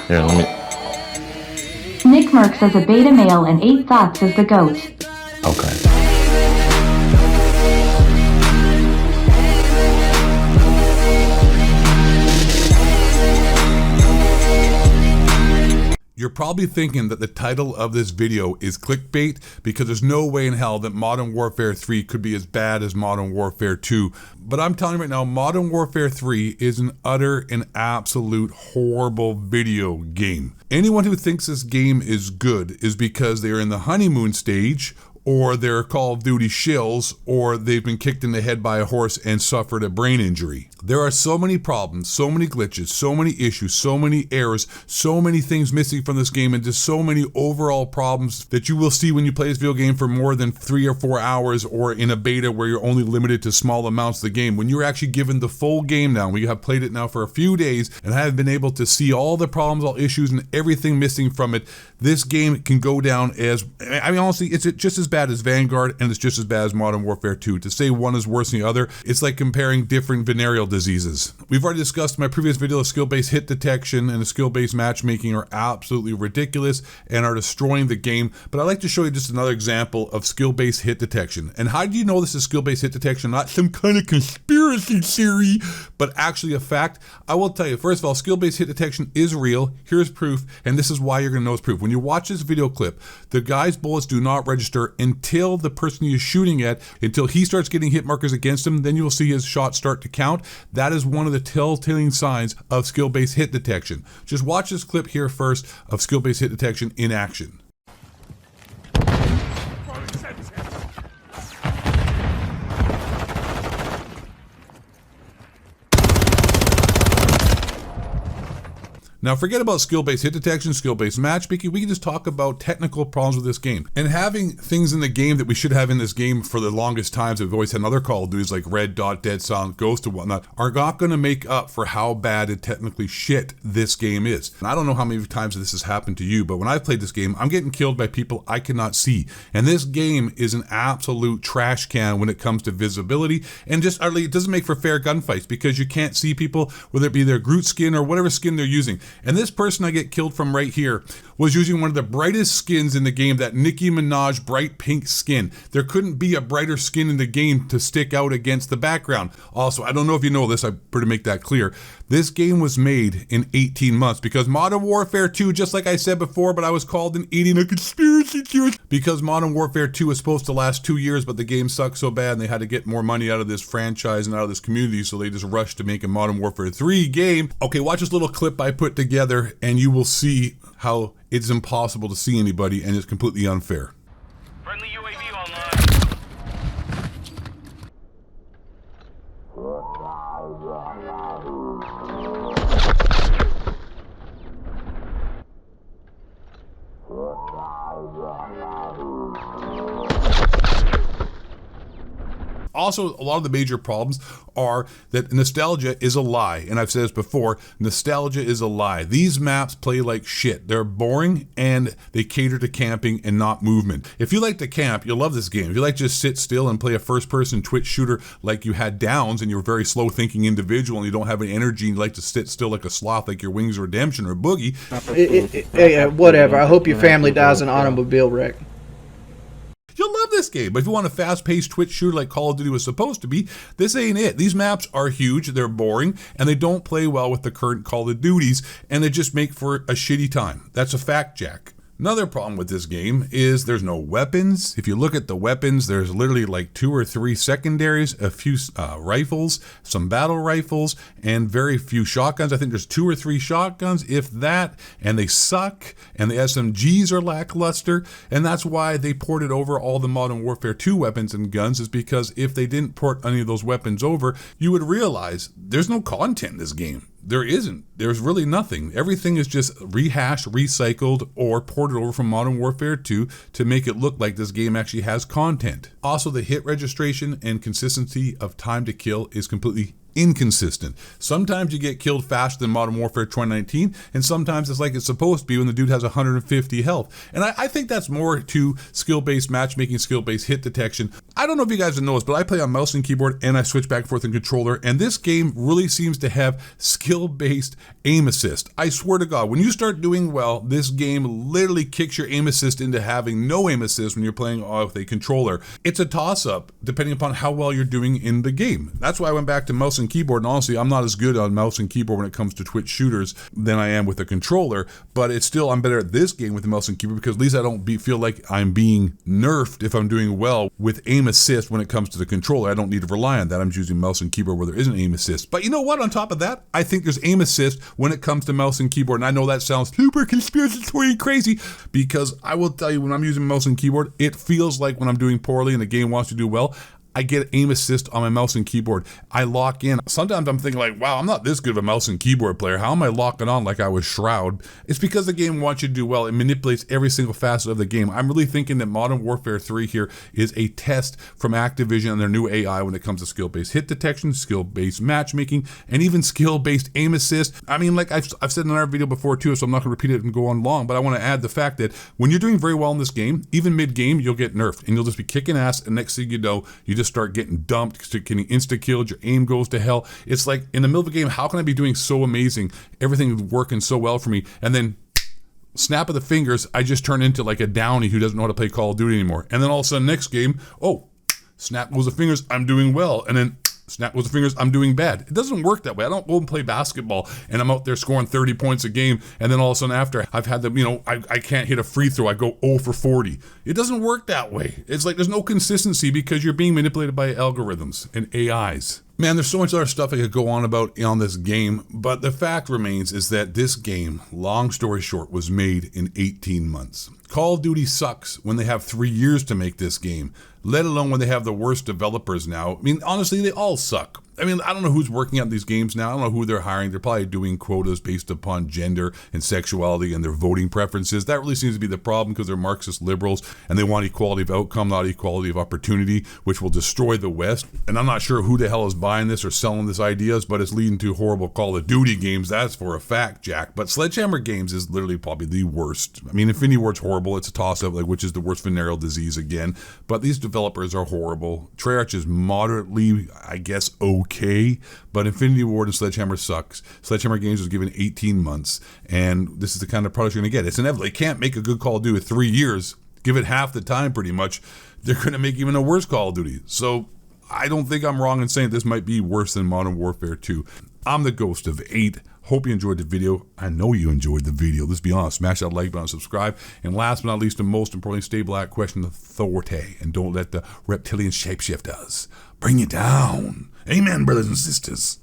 Here, let me... Nick Merckx as a beta male and 8 Thoughts as the GOAT. Okay. You're probably thinking that the title of this video is clickbait because there's no way in hell that Modern Warfare 3 could be as bad as Modern Warfare 2. But I'm telling you right now, Modern Warfare 3 is an utter and absolute horrible video game. Anyone who thinks this game is good is because they're in the honeymoon stage, or they're Call of Duty shills, or they've been kicked in the head by a horse and suffered a brain injury. There are so many problems, so many glitches, so many issues, so many errors, so many things missing from this game, and just so many overall problems that you will see when you play this video game for more than 3 or 4 hours, or in a beta where you're only limited to small amounts of the game. When you're actually given the full game now, we have played it now for a few days and have been able to see all the problems, all issues, and everything missing from it, this game can go down as, I mean, honestly, it's just as bad as Vanguard, and it's just as bad as Modern Warfare 2. To say one is worse than the other, it's like comparing different venereal diseases. We've already discussed in my previous video, skill-based hit detection and the skill-based matchmaking are absolutely ridiculous and are destroying the game, but I'd like to show you just another example of skill-based hit detection. And how do you know this is skill-based hit detection? Not some kind of conspiracy theory, but actually a fact. I will tell you, first of all, skill-based hit detection is real. Here's proof, and this is why you're gonna know it's proof. When you watch this video clip, the guy's bullets do not register until the person he is shooting at, until he starts getting hit markers against him, then you will see his shots start to count. That is one of the telltale signs of skill-based hit detection. Just watch this clip here first of skill-based hit detection in action. Now forget about skill-based hit detection, skill-based matchmaking, we can just talk about technical problems with this game. And having things in the game that we should have in this game for the longest times, we've always had in other Call of Duties like Red Dot, Dead Silent, Ghost and whatnot, are not going to make up for how bad and technically shit this game is. And I don't know how many times this has happened to you, but when I've played this game, I'm getting killed by people I cannot see. And this game is an absolute trash can when it comes to visibility, and just utterly, it doesn't make for fair gunfights because you can't see people, whether it be their Groot skin or whatever skin they're using. And this person I get killed from right here was using one of the brightest skins in the game, that Nicki Minaj bright pink skin. There couldn't be a brighter skin in the game to stick out against the background. Also, I don't know if you know this, I better make that clear. This game was made in 18 months because Modern Warfare 2, just like I said before, but I was called an eating a conspiracy theorist because Modern Warfare 2 was supposed to last 2 years, but the game sucked so bad and they had to get more money out of this franchise and out of this community, so they just rushed to make a Modern Warfare 3 game. Okay, watch this little clip I put together and you will see how it's impossible to see anybody and it's completely unfair. Friendly UAV online. Also, a lot of the major problems are that nostalgia is a lie. And I've said this before, nostalgia is a lie. These maps play like shit. They're boring and they cater to camping and not movement. If you like to camp, you'll love this game. If you like to just sit still and play a first-person Twitch shooter like you had Downs and you're a very slow-thinking individual and you don't have any energy and you like to sit still like a sloth like your Wings Redemption or Boogie. Whatever. I hope your family dies in an automobile wreck. You'll love this game, but if you want a fast-paced Twitch shooter like Call of Duty was supposed to be, this ain't it. These maps are huge, they're boring, and they don't play well with the current Call of Duties, and they just make for a shitty time. That's a fact, Jack. Another problem with this game is there's no weapons. If you look at the weapons, there's literally like 2 or 3 secondaries, a few rifles, some battle rifles, and very few shotguns. I think there's 2 or 3 shotguns, if that, and they suck, and the SMGs are lackluster, and that's why they ported over all the Modern Warfare 2 weapons and guns, is because if they didn't port any of those weapons over, you would realize there's no content in this game. There isn't. There's really nothing. Everything is just rehashed, recycled, or ported over from Modern Warfare 2 to make it look like this game actually has content. Also, the hit registration and consistency of time to kill is completely inconsistent. Sometimes you get killed faster than Modern Warfare 2019, and sometimes it's like it's supposed to be when the dude has 150 health. And I think that's more to skill-based matchmaking, skill-based hit detection. I don't know if you guys have noticed, but I play on mouse and keyboard, and I switch back and forth in controller, and this game really seems to have skill-based aim assist. I swear to God, when you start doing well, this game literally kicks your aim assist into having no aim assist when you're playing with a controller. It's a toss-up depending upon how well you're doing in the game. That's why I went back to mouse and keyboard, and honestly, I'm not as good on mouse and keyboard when it comes to Twitch shooters than I am with a controller, but it's still, I'm better at this game with the mouse and keyboard because at least I don't feel like I'm being nerfed if I'm doing well with aim assist when it comes to the controller. I don't need to rely on that. I'm using mouse and keyboard where there isn't aim assist. But you know what? On top of that, I think there's aim assist when it comes to mouse and keyboard, and I know that sounds super conspiracy crazy because I will tell you, when I'm using mouse and keyboard, it feels like when I'm doing poorly and the game wants to do well, I get aim assist on my mouse and keyboard. I lock in. Sometimes I'm thinking like, wow, I'm not this good of a mouse and keyboard player. How am I locking on like I was Shroud? It's because the game wants you to do well. It manipulates every single facet of the game. I'm really thinking that Modern Warfare 3 here is a test from Activision and their new AI when it comes to skill-based hit detection, skill-based matchmaking, and even skill-based aim assist. I mean, like I've said in our video before too, so I'm not going to repeat it and go on long, but I want to add the fact that when you're doing very well in this game, even mid-game, you'll get nerfed and you'll just be kicking ass, and next thing you know, you just start getting dumped, getting insta-killed, your aim goes to hell. It's like, in the middle of a game, how can I be doing so amazing, everything's working so well for me, and then snap of the fingers, I just turn into like a downy who doesn't know how to play Call of Duty anymore. And then all of a sudden, next game, oh, snap goes the fingers, I'm doing well, and then snap goes the fingers, I'm doing bad. It doesn't work that way. I don't go and play basketball and I'm out there scoring 30 points a game, and then all of a sudden after I've had the, I can't hit a free throw, I go 0 for 40. It doesn't work that way. It's like there's no consistency because you're being manipulated by algorithms and AIs. Man, there's so much other stuff I could go on about on this game, but the fact remains is that this game, long story short, was made in 18 months. Call of Duty sucks when they have 3 years to make this game, let alone when they have the worst developers now. I mean, honestly, they all suck. I mean, I don't know who's working on these games now. I don't know who they're hiring. They're probably doing quotas based upon gender and sexuality and their voting preferences. That really seems to be the problem because they're Marxist liberals and they want equality of outcome, not equality of opportunity, which will destroy the West. And I'm not sure who the hell is buying this or selling this ideas, but it's leading to horrible Call of Duty games. That's for a fact, Jack. But Sledgehammer Games is literally probably the worst. I mean, Infinity Ward's horrible. It's a toss-up, like which is the worst venereal disease again. But these developers are horrible. Treyarch is moderately, I guess, okay. But Infinity Ward and Sledgehammer sucks. Sledgehammer Games was given 18 months, and this is the kind of product you're going to get. It's inevitable. They can't make a good Call of Duty with 3 years. Give it half the time, pretty much. They're going to make even a worse Call of Duty. So I don't think I'm wrong in saying this might be worse than Modern Warfare 2. I'm the Ghost of 8. Hope you enjoyed the video. I know you enjoyed the video. Let's be honest. Smash that like button, subscribe. And last but not least, and most importantly, stay black, question authority, and don't let the reptilian shapeshifters bring you down. Amen, brothers and sisters.